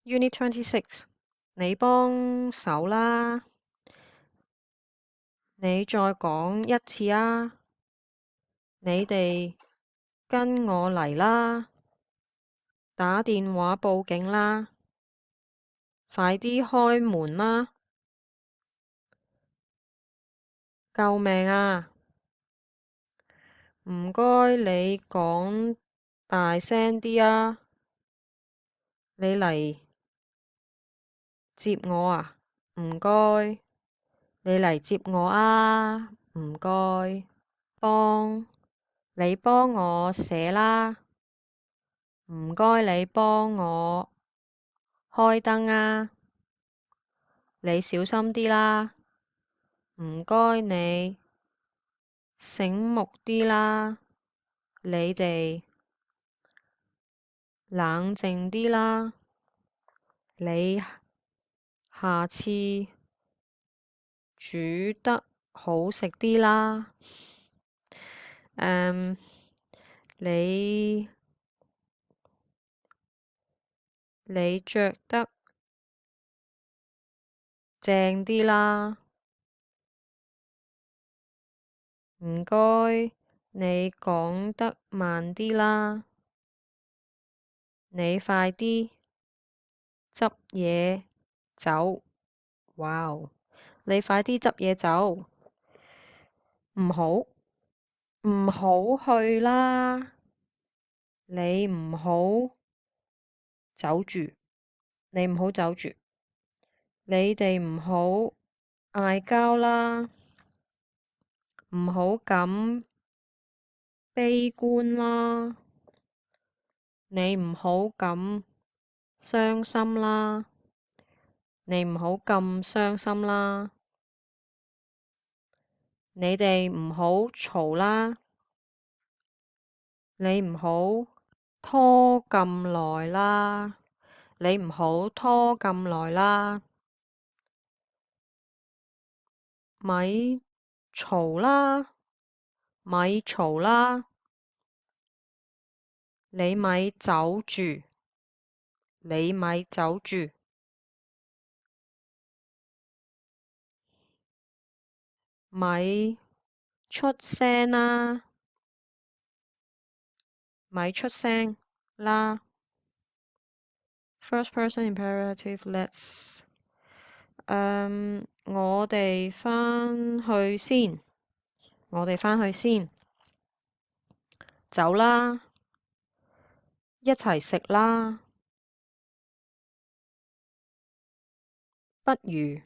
Unit 26，你幫手啦，你再講一次啊，你哋跟我嚟啦，打電話報警啦，快啲開門啦，救命啊！唔該你講大聲啲啊，你嚟接我啊，唔該，你嚟接我啊，唔該，你幫我寫啦，唔該你幫我開燈啊，你小心啲啦，唔該你醒目啲啦，你哋冷靜啲啦，你下次煮得好食啲啦，你着得正啲啦，唔該你講得慢啲啦，你快啲執嘢走，哇哦！你快啲執嘢走，唔好去啦，你唔好走住，你唔好走住，你哋唔好嗌交啦，唔好咁悲觀啦，你唔好咁傷心啦，你唔好咁傷心啦，你哋唔好嘈啦，你唔好拖咁耐啦，你唔好拖咁耐啦，咪嘈啦，咪嘈啦，你咪走住，你咪走住，咪出聲啦，咪出聲啦。First person imperative, let's 我哋返去先，我哋返去先，走啦，一齊食啦，不如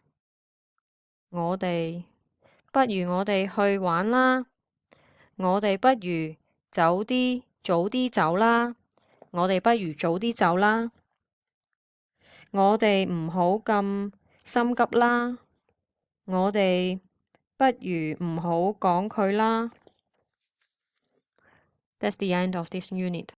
我哋去玩啦，我哋不如早啲走啦，我哋不如早啲走啦，我哋唔好咁心急啦，我哋不如唔好講佢啦。That's the end of this unit.